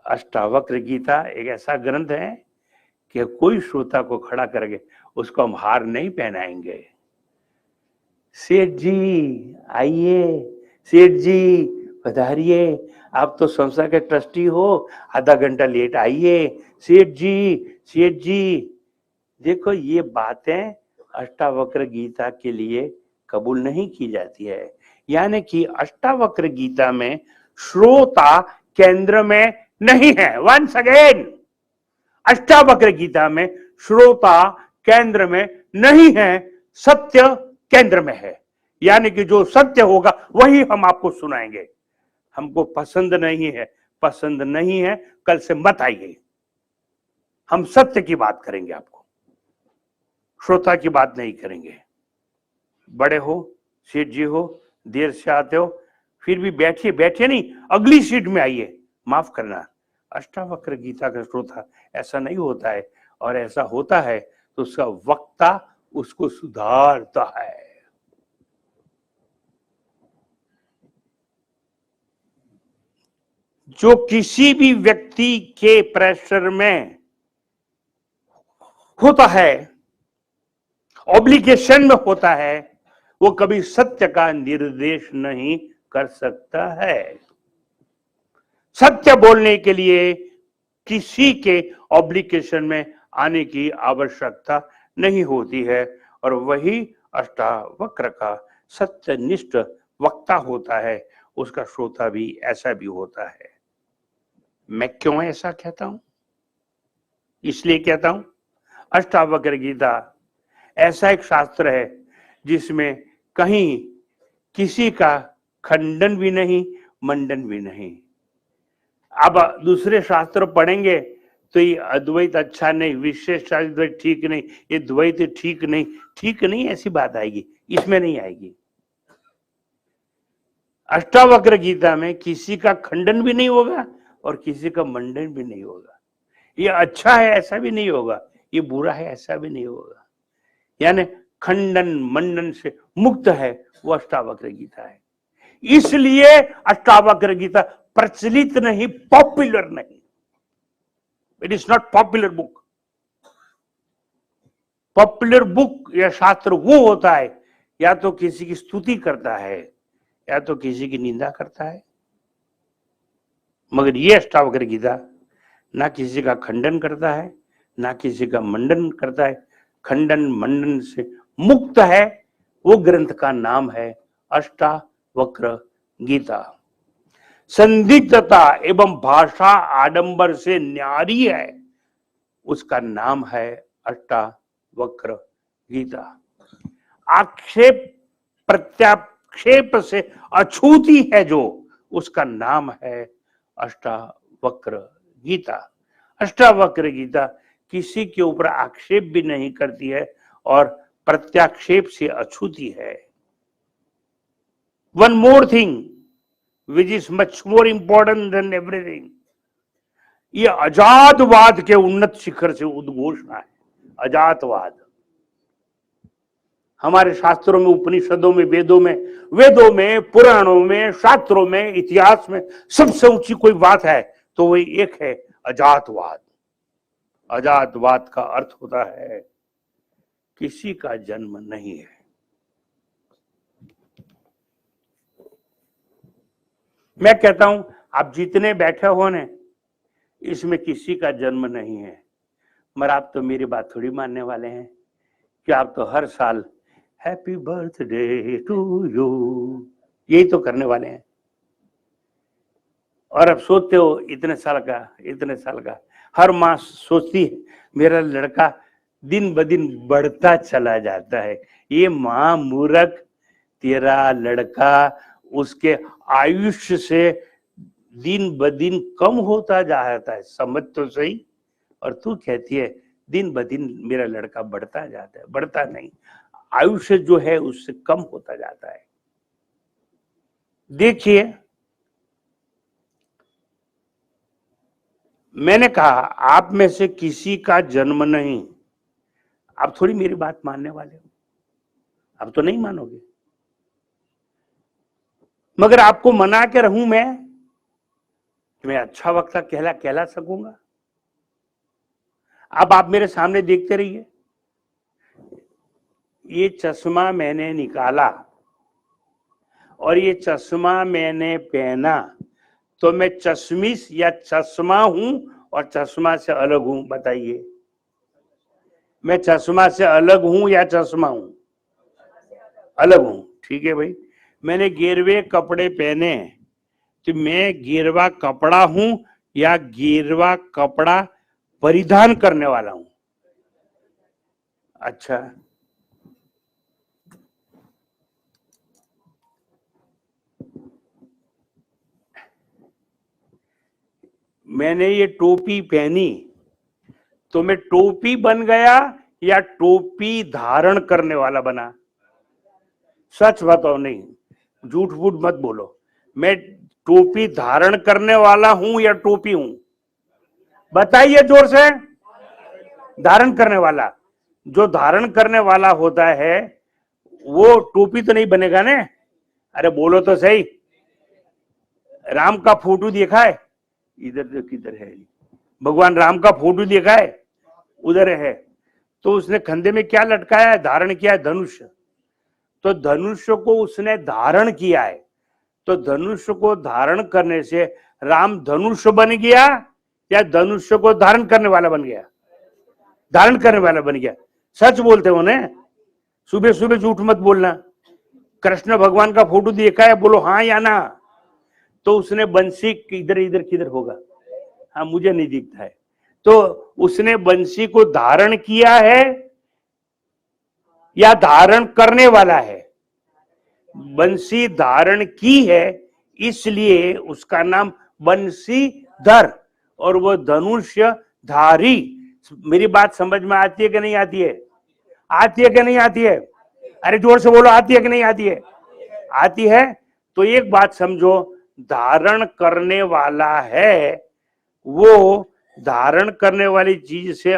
अष्टावक्र गीता एक ऐसा ग्रंथ है कि कोई श्रोता को खड़ा करके उसको हम हार नहीं पहनाएंगे। सेठ जी आइए, सेठ जी पधारिए, आप तो संस्था के ट्रस्टी हो, आधा घंटा लेट आइए, सेठ जी, सेठ जी। देखो ये बातें अष्टावक्र गीता के लिए कबूल नहीं की जाती है। यानी कि अष्टावक्र गीता में श्रोता केंद्र में नहीं है। वंस अगेन, अष्टावक्र गीता में श्रोता केंद्र में नहीं है, सत्य केंद्र में है। यानी कि जो सत्य होगा वही हम आपको सुनाएंगे। हमको पसंद नहीं है, पसंद नहीं है, कल से मत आइए। हम सत्य की बात करेंगे, आपको श्रोता की बात नहीं करेंगे। बड़े हो, सेठ जी हो, देर से आते हो, फिर भी बैठिए, बैठिए नहीं, अगली सीट में आइए, माफ करना। अष्टावक्र गीता का श्रोता ऐसा नहीं होता है, और ऐसा होता है तो उसका वक्ता उसको सुधारता है। जो किसी भी व्यक्ति के प्रेशर में होता है, ऑब्लिगेशन में होता है, वो कभी सत्य का निर्देश नहीं कर सकता है। सत्य बोलने के लिए किसी के ऑब्लिगेशन में आने की आवश्यकता नहीं होती है, और वही अष्टावक्र का सत्यनिष्ठ वक्ता होता है। उसका श्रोता भी ऐसा भी होता है। मैं क्यों ऐसा कहता हूं? इसलिए कहता हूं, अष्टावक्र गीता ऐसा एक शास्त्र है जिसमें कहीं किसी का खंडन भी नहीं, मंडन भी नहीं। अब दूसरे शास्त्र पढ़ेंगे तो ये अद्वैत अच्छा नहीं, विशेष अद्वैत ठीक नहीं, ये द्वैत ठीक नहीं, ठीक नहीं ऐसी बात आएगी, इसमें नहीं आएगी। अष्टावक्र गीता में किसी का खंडन भी नहीं होगा और किसी का मंडन भी नहीं होगा। ये अच्छा है ऐसा भी नहीं होगा, ये बुरा है ऐसा भी नहीं होगा। यानी खंडन मंडन से मुक्त है वो अष्टावक्र गीता है। इसलिए अष्टावक्र गीता प्रचलित नहीं, पॉपुलर नहीं। It is not popular book. Popular book या शास्त्र वो होता है या तो किसी की स्तुति करता है या तो किसी की निंदा करता है। मगर ये अष्टावक्र गीता ना किसी का खंडन करता है ना किसी का मंडन करता है, खंडन मंडन से मुक्त है। वो ग्रंथ का नाम है अष्टावक्र गीता। संदिग्धता एवं भाषा आडंबर से न्यारी है, उसका नाम है अष्टावक्र गीता। आक्षेप प्रत्याक्षेप से अछूती है जो, उसका नाम है अष्टावक्र गीता। अष्टावक्र गीता किसी के ऊपर आक्षेप भी नहीं करती है और प्रत्याक्षेप से अछूती है। One more thing which is much more important than everything, ये अजातवाद के उन्नत शिखर से उद्घोषणा है। अजातवाद हमारे शास्त्रों में, उपनिषदों में, वेदों में, पुराणों में, शास्त्रों में, इतिहास में सबसे ऊंची कोई बात है तो वही एक है, अजातवाद। अजातवाद का अर्थ होता है किसी का जन्म नहीं है। मैं कहता हूं आप जितने बैठे हो ने, इसमें किसी का जन्म नहीं है। मगर आप तो मेरी बात थोड़ी मानने वाले हैं कि आप तो हर साल हैप्पी बर्थडे टू यू यही तो करने वाले हैं। और अब सोचते हो इतने साल का, हर माँ सोचती है मेरा लड़का दिन ब दिन बढ़ता चला जाता है। ये माँ मूर्ख, तेरा लड़का उसके आयुष्य से दिन ब दिन कम होता जाता है, समझ तो सही। और तू कहती है दिन ब दिन मेरा लड़का बढ़ता जाता है। बढ़ता नहीं, आयुष्य जो है उससे कम होता जाता है। देखिए मैंने कहा आप में से किसी का जन्म नहीं, आप थोड़ी मेरी बात मानने वाले हो, आप तो नहीं मानोगे, मगर आपको मना के रहूं मैं अच्छा वक्ता कहला सकूंगा? अब आप मेरे सामने देखते रहिए, ये चश्मा मैंने निकाला और ये चश्मा मैंने पहना, तो मैं चश्मिश या चश्मा हूं और चश्मा से अलग हूं? बताइए, मैं चश्मा से अलग हूं या चश्मा हूं? अलग हूं। ठीक है भाई, मैंने गेरवे कपड़े पहने, तो मैं गेरवा कपड़ा हूं या गेरवा कपड़ा परिधान करने वाला हूं? अच्छा, मैंने ये टोपी पहनी, तो मैं टोपी बन गया या टोपी धारण करने वाला बना? सच बताओ, नहीं झूठ फूट मत बोलो, मैं टोपी धारण करने वाला हूं या टोपी हूं? बताइए जोर से। धारण करने वाला, जो धारण करने वाला होता है वो टोपी तो नहीं बनेगा ने? अरे बोलो तो सही। राम का फोटो देखा है? इधर तो किधर है? भगवान राम का फोटो देखा है? उधर है। तो उसने कंधे में क्या लटकाया है? धारण किया है धनुष। तो धनुष को उसने धारण किया है, तो धनुष को धारण करने से राम धनुष बन गया या धनुष को धारण करने वाला बन गया? धारण करने वाला बन गया। सच बोलते हो ने, सुबह सुबह झूठ मत बोलना। कृष्ण भगवान का फोटो देखा है? बोलो हाँ या ना। तो उसने बंसी इधर इधर किधर होगा? हाँ, मुझे नहीं दिखता है। तो उसने बंसी को धारण किया है या धारण करने वाला है? बंसी धारण की है, इसलिए उसका नाम बंसीधर, और वो धनुष्य धारी। मेरी बात समझ में आती है कि नहीं आती है? आती है कि नहीं आती है? अरे जोर से बोलो, आती है कि नहीं आती है? आती है। तो एक बात समझो, धारण करने वाला है वो धारण करने वाली चीज से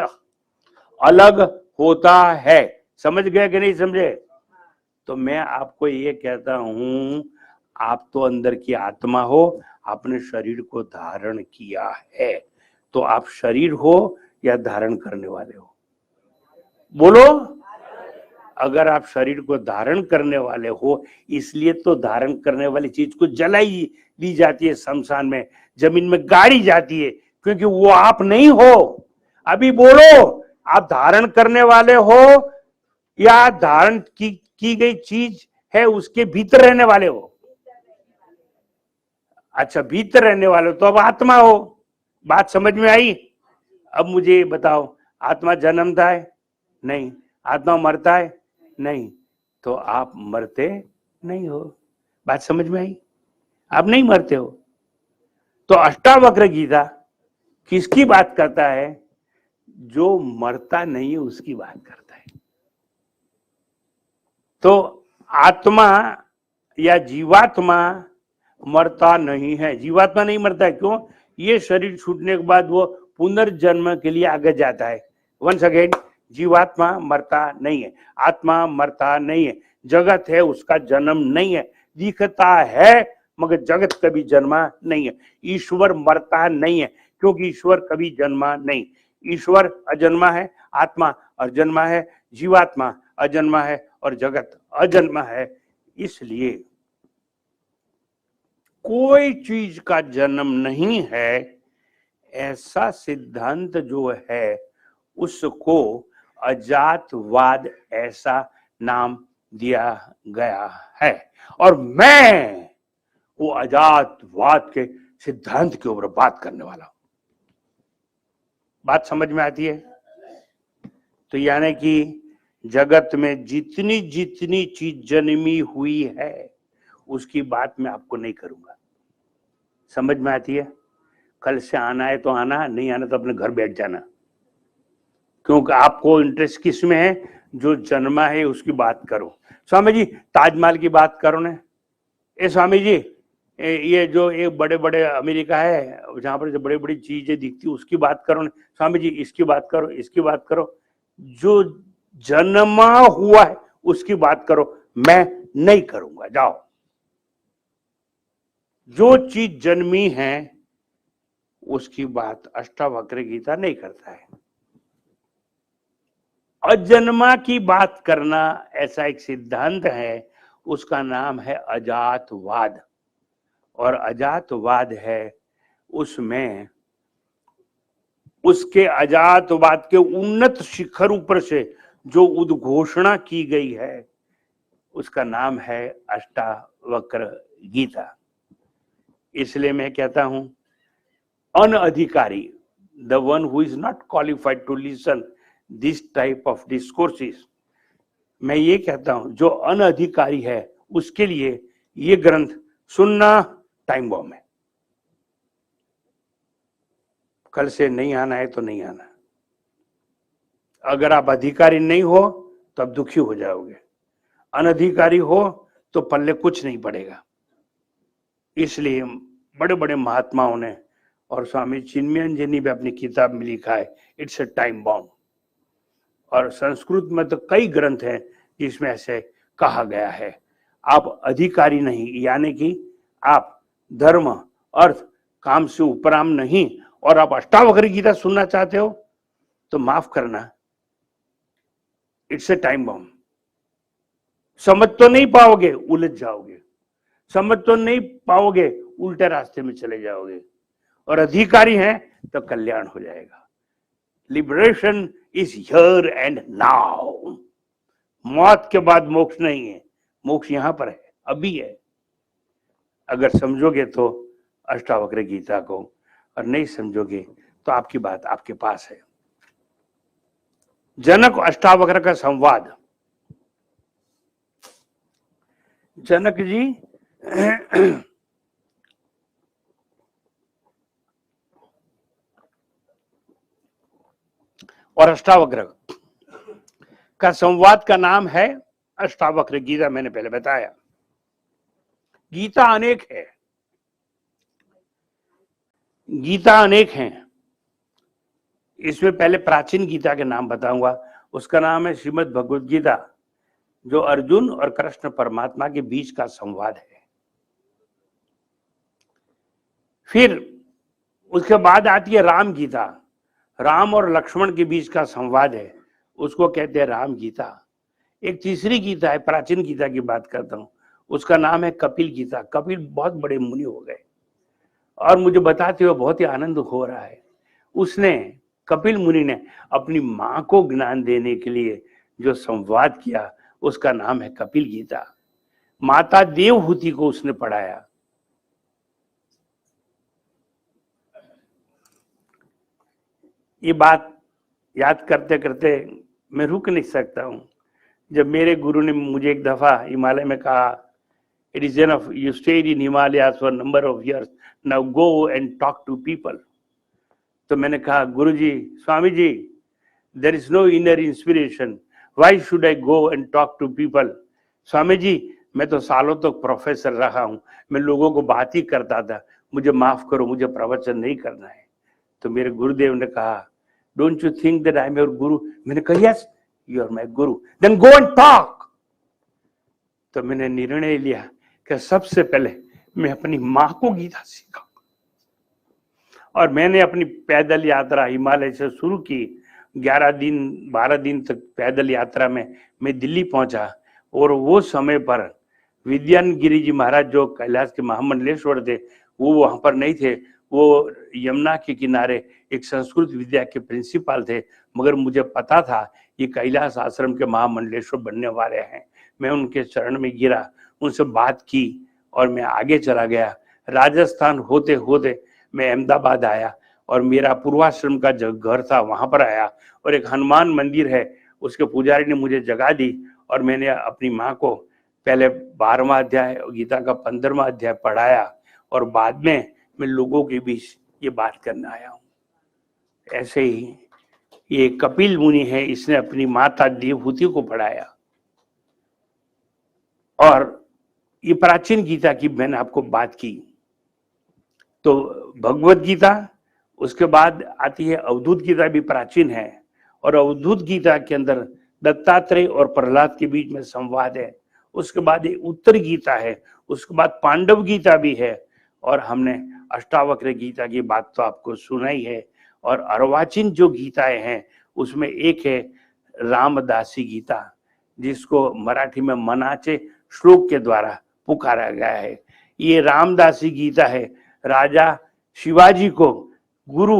अलग होता है। समझ गए कि नहीं समझे? तो मैं आपको ये कहता हूं, आप तो अंदर की आत्मा हो, आपने शरीर को धारण किया है, तो आप शरीर हो या धारण करने वाले हो? बोलो। अगर आप शरीर को धारण करने वाले हो, इसलिए तो धारण करने वाली चीज को जलाई दी जाती है, शमशान में, जमीन में गाड़ी जाती है, क्योंकि वो आप नहीं हो। अभी बोलो, आप धारण करने वाले हो या धारण की गई चीज है उसके भीतर रहने वाले हो? अच्छा, भीतर रहने वाले हो, तो अब आत्मा हो। बात समझ में आई? अब मुझे बताओ, आत्मा जन्मता है? नहीं। आत्मा मरता है? नहीं। तो आप मरते नहीं हो। बात समझ में आई? आप नहीं मरते हो। तो अष्टावक्र गीता किसकी बात करता है? जो मरता नहीं है उसकी बात करता है। तो आत्मा या जीवात्मा मरता नहीं है। जीवात्मा नहीं मरता है। क्यों? ये शरीर छूटने के बाद वो पुनर्जन्म के लिए आगे जाता है। वंस अगेन, जीवात्मा मरता नहीं है, आत्मा मरता नहीं है, जगत है उसका जन्म नहीं है, दिखता है मगर जगत कभी जन्मा नहीं है। ईश्वर मरता नहीं है, क्योंकि ईश्वर कभी जन्मा नहीं। ईश्वर अजन्मा है, आत्मा अजन्मा है, जीवात्मा अजन्मा है और जगत अजन्मा है। इसलिए कोई चीज का जन्म नहीं है, ऐसा सिद्धांत जो है उसको अजातवाद ऐसा नाम दिया गया है। और मैं वो अजातवाद के सिद्धांत के ऊपर बात करने वाला हूं। बात समझ में आती है? तो यानी कि जगत में जितनी जितनी चीज जन्मी हुई है उसकी बात मैं आपको नहीं करूंगा। समझ में आती है? कल से आना है तो आना, नहीं आना तो अपने घर बैठ जाना। क्योंकि आपको इंटरेस्ट किस में है? जो जन्मा है उसकी बात करो। स्वामी जी ताजमहल की बात करो ने। ए स्वामी जी, ये जो एक बड़े बड़े अमेरिका है जहां पर जो बड़ी बड़ी चीजें दिखती उसकी बात करो, स्वामी जी इसकी बात करो, इसकी बात करो, जो जन्मा हुआ है उसकी बात करो, मैं नहीं करूंगा, जाओ। जो चीज जन्मी है उसकी बात अष्टावक्र गीता नहीं करता है। अजन्मा की बात करना ऐसा एक सिद्धांत है, उसका नाम है अजातवाद। और अजातवाद है उसमें उसके अजातवाद के उन्नत शिखर ऊपर से जो उद्घोषणा की गई है उसका नाम है अष्टावक्र गीता। इसलिए मैं कहता हूं अनअधिकारी, the one who is not qualified to listen this type of discourses, मैं ये कहता हूं जो अनअधिकारी है उसके लिए ये ग्रंथ सुनना टाइम बॉम्ब है। कल से नहीं आना है तो नहीं आना। अगर आप अधिकारी नहीं हो तो आप दुखी हो जाओगे, अनधिकारी हो तो पल्ले कुछ नहीं पड़ेगा। इसलिए बड़े बड़े महात्माओं ने और स्वामी चिन्मयानंद जी ने भी अपनी किताब में लिखा है इट्स अ टाइम बॉम्ब। और संस्कृत में तो कई ग्रंथ हैं जिसमें ऐसे कहा गया है, आप अधिकारी नहीं, यानी कि आप धर्म अर्थ काम से उपराम नहीं, और आप अष्टावक्र गीता सुनना चाहते हो तो माफ करना, इट्स ए टाइम बॉम्ब। समझ तो नहीं पाओगे, उलझ जाओगे, समझ तो नहीं पाओगे, उल्टे रास्ते में चले जाओगे, और अधिकारी हैं तो कल्याण हो जाएगा। Liberation is here and now. मौत के बाद मोक्ष नहीं है, मोक्ष यहां पर है, अभी है। अगर समझोगे तो अष्टावक्र गीता को, और नहीं समझोगे तो आपकी बात आपके पास है। जनक अष्टावक्र का संवाद। जनक जी और अष्टावक्र का संवाद का नाम है अष्टावक्र गीता। मैंने पहले बताया गीता अनेक है, गीता अनेक हैं। इसमें पहले प्राचीन गीता के नाम बताऊंगा। उसका नाम है श्रीमद् भगवद गीता, जो अर्जुन और कृष्ण परमात्मा के बीच का संवाद है। फिर उसके बाद आती है राम गीता, राम और लक्ष्मण के बीच का संवाद है, उसको कहते हैं राम गीता। एक तीसरी गीता है, प्राचीन गीता की बात करता हूं, उसका नाम है कपिल गीता। कपिल बहुत बड़े मुनि हो गए और मुझे बताते हुए बहुत ही आनंद हो रहा है। उसने, कपिल मुनि ने अपनी मां को ज्ञान देने के लिए जो संवाद किया उसका नाम है कपिल गीता। माता देवहूति को उसने पढ़ाया। ये बात याद करते करते मैं रुक नहीं सकता हूं। जब मेरे गुरु ने मुझे एक दफा हिमालय में कहा, it is enough, you stayed in Himalayas for number of years, now go and talk to people. तो मैंने कहा, Guru ji, Swami ji, there is no inner inspiration, why should I go and talk to people. Swami ji, मैं तो सालों तक तो प्रोफेसर रहा हूं, मैं लोगों को बात ही करता था, मुझे माफ करो, मुझे प्रवचन नहीं करना है। तो मेरे गुरुदेव ने कहा, don't you think that I am your गुरु। मैंने कहा, yes you are my Guru, then go and talk. तो मैंने निर्णय लिया कि सबसे पहले मैं अपनी मां को गीता सीखा, और मैंने अपनी पैदल यात्रा हिमालय से शुरू की। 11 दिन 12 दिन तक पैदल यात्रा में मैं दिल्ली पहुंचा, और वो समय पर विद्यानगिरी जी महाराज जो कैलाश के महामंडलेश्वर थे वो वहां पर नहीं थे, वो यमुना के किनारे एक संस्कृत विद्या के प्रिंसिपल थे। मगर मुझे पता था ये कैलाश आश्रम के महामंडलेश्वर बनने वाले हैं। मैं उनके चरण में गिरा, उनसे बात की और मैं आगे चला गया। राजस्थान होते होते मैं अहमदाबाद आया, और मेरा पूर्वाश्रम का जो घर था वहां पर आया, और एक हनुमान मंदिर है उसके पुजारी ने मुझे जगह दी, और मैंने अपनी माँ को पहले 12वां अध्याय गीता का 15वां अध्याय पढ़ाया, और बाद में मैं लोगों के बीच ये बात करने आया हूँ। ऐसे ही ये कपिल मुनि है, इसने अपनी माता देवहूति को पढ़ाया। और ये प्राचीन गीता की मैंने आपको बात की। तो भगवत गीता, उसके बाद आती है अवधूत गीता, भी प्राचीन है, और अवधूत गीता के अंदर दत्तात्रेय और प्रहलाद के बीच में संवाद है। उसके बाद एक उत्तर गीता है, उसके बाद पांडव गीता भी है, और हमने अष्टावक्र गीता की बात तो आपको सुनाई है। और अर्वाचीन जो गीताएं हैं उसमें एक है रामदासी गीता, जिसको मराठी में मनाचे श्लोक के द्वारा पुकारा गया है। ये रामदासी गीता है, राजा शिवाजी को गुरु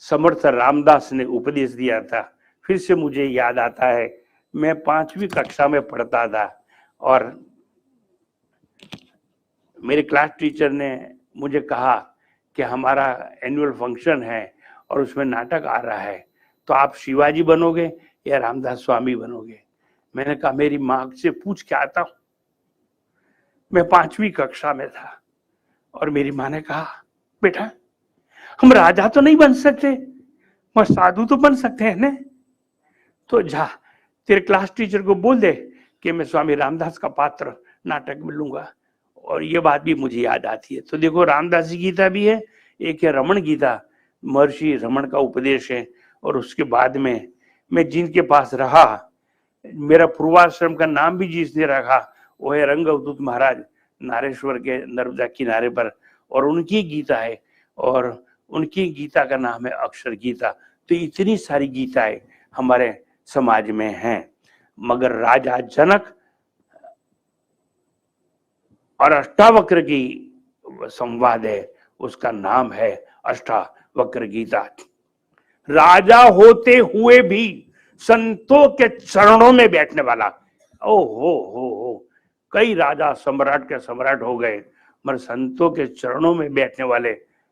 समर्थ रामदास ने उपदेश दिया था। फिर से मुझे याद आता है, मैं 5वीं कक्षा में पढ़ता था और मेरे क्लास टीचर ने मुझे कहा कि हमारा एनुअल फंक्शन है और उसमें नाटक आ रहा है, तो आप शिवाजी बनोगे या रामदास स्वामी बनोगे। मैंने कहा मेरी माँ से पूछ के आता हूं। मैं 5वीं कक्षा में था और मेरी माँ ने कहा, बेटा हम राजा तो नहीं बन सकते, मगर साधु तो बन सकते हैं ना, तो जा तेरे क्लास टीचर को बोल दे कि मैं स्वामी रामदास का पात्र नाटक में लूंगा। और ये बात भी मुझे याद आती है। तो देखो, रामदासी गीता भी है, एक है रमण गीता, महर्षि रमण का उपदेश है। और उसके बाद में मैं जिनके पास रहा, मेरा पूर्वाश्रम का नाम भी जिसने रखा वो है रंग अवधूत महाराज, नारेश्वर के नर्मदा किनारे पर, और उनकी गीता है, और उनकी गीता का नाम है अक्षर गीता। तो इतनी सारी गीताएं हमारे समाज में हैं। मगर राजा जनक और अष्टावक्र की संवाद है, उसका नाम है अष्टावक्र गीता। राजा होते हुए भी संतों के चरणों में बैठने वाला, ओ हो, कई राजा सम्राट के सम्राट हो गए, मगर संतों के चरणों में बैठने वाले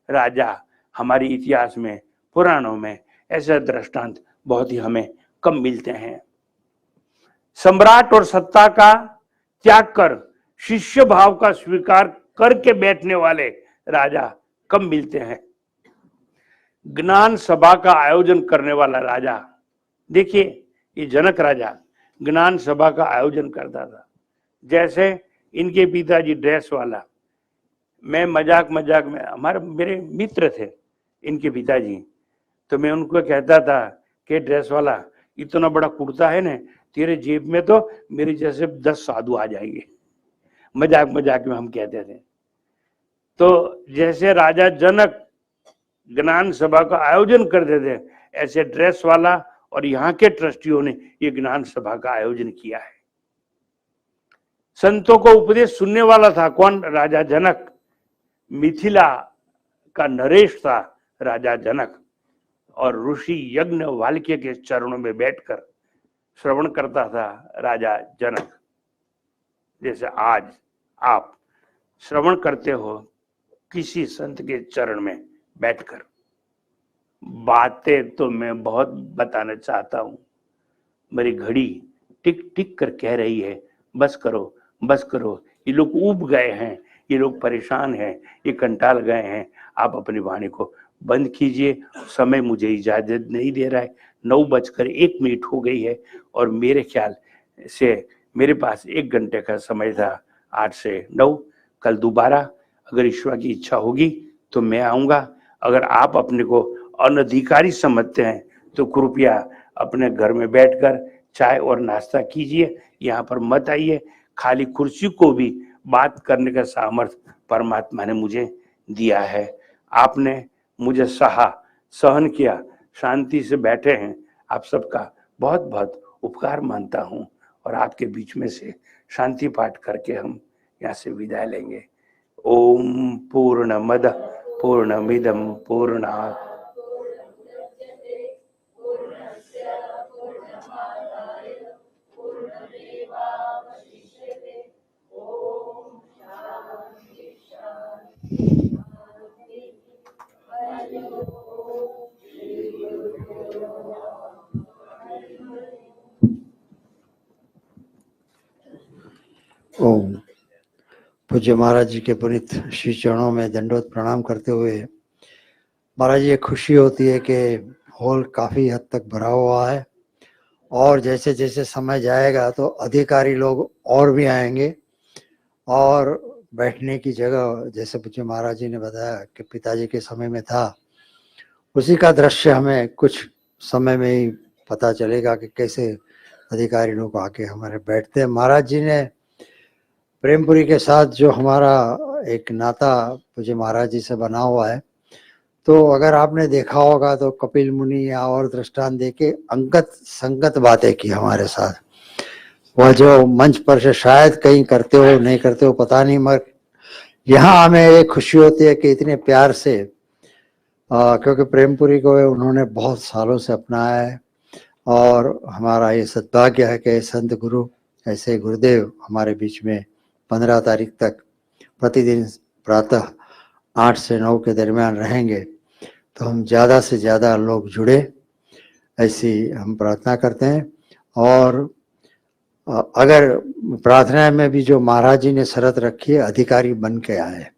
राजा हमारे इतिहास में, पुराणों में ऐसे दृष्टांत बहुत ही हमें कम मिलते हैं। सम्राट और सत्ता का त्याग कर शिष्य भाव का स्वीकार करके बैठने वाले राजा कम मिलते हैं। ज्ञान सभा का आयोजन करने वाला राजा, देखिए ये जनक राजा ज्ञान सभा का आयोजन करता था। जैसे इनके पिताजी ड्रेस वाला, मैं मजाक में, मेरे मित्र थे इनके पिताजी, तो मैं उनको कहता था कि ड्रेस वाला, इतना बड़ा कुर्ता है ना, तेरे जेब में तो मेरे जैसे 10 साधु आ जाएंगे। मजाक में हम कहते थे। तो जैसे राजा जनक ज्ञान सभा का आयोजन करते थे, ऐसे ड्रेस वाला और यहाँ के ट्रस्टियों ने ये ज्ञान सभा का आयोजन किया है। संतों को उपदेश सुनने वाला था कौन? राजा जनक। मिथिला का नरेश था राजा जनक, और ऋषि यज्ञ वाल्क्य के चरणों में बैठकर श्रवण करता था राजा जनक। जैसे आज आप श्रवण करते हो किसी संत के चरण में बैठकर। बातें तो मैं बहुत बताना चाहता हूं, मेरी घड़ी टिक टिक कर कह रही है बस करो बस करो। ये लोग ऊब गए हैं, ये लोग परेशान हैं, ये कंटाल गए हैं। आप अपनी वाणी को बंद कीजिए, समय मुझे इजाजत नहीं दे रहा है। 9:01 हो गई है और मेरे ख्याल से मेरे पास 1 घंटे का समय था, 8 से 9। कल दोबारा अगर ईश्वर की इच्छा होगी तो मैं आऊंगा। अगर आप अपने को अनधिकारी समझते हैं तो कृपया अपने घर में बैठकर चाय और नाश्ता कीजिए, यहाँ पर मत आइए। खाली कुर्सी को भी बात करने का सामर्थ्य परमात्मा ने मुझे दिया है। आपने मुझे सहन किया, शांति से बैठे हैं। आप सबका बहुत बहुत उपकार मानता हूँ, और आपके बीच में से शांति पाठ करके हम यहाँ से विदाई लेंगे। ओम पूर्णमद पूर्णमिदम पूर्णात् ओम। पूज्य महाराज जी के पुनीत श्री चरणों में दंडवत प्रणाम करते हुए, महाराज ये खुशी होती है कि हॉल काफ़ी हद तक भरा हुआ है, और जैसे जैसे समय जाएगा तो अधिकारी लोग और भी आएंगे, और बैठने की जगह जैसे मुझे महाराज जी ने बताया कि पिताजी के समय में था, उसी का दृश्य हमें कुछ समय में ही पता चलेगा कि कैसे अधिकारी लोग आके हमारे बैठते हैं। महाराज जी ने प्रेमपुरी के साथ जो हमारा एक नाता मुझे महाराज जी से बना हुआ है, तो अगर आपने देखा होगा तो कपिल मुनि या और दृष्टांत देके अंगत संगत बातें की हमारे साथ। वह जो मंच पर से शायद कहीं करते हो नहीं करते हो पता नहीं, मगर यहाँ हमें ये खुशी होती है कि इतने प्यार से क्योंकि प्रेमपुरी को उन्होंने बहुत सालों से अपनाया है और हमारा ये सद्भाग्य है कि संत गुरु ऐसे गुरुदेव हमारे बीच में 15 तारीख तक प्रतिदिन प्रातः 8 से 9 के दरमियान रहेंगे, तो हम ज़्यादा से ज़्यादा लोग जुड़े, ऐसी हम प्रार्थना करते हैं। और अगर प्रार्थना में भी जो महाराज जी ने शर्त रखी है, अधिकारी बन के आए,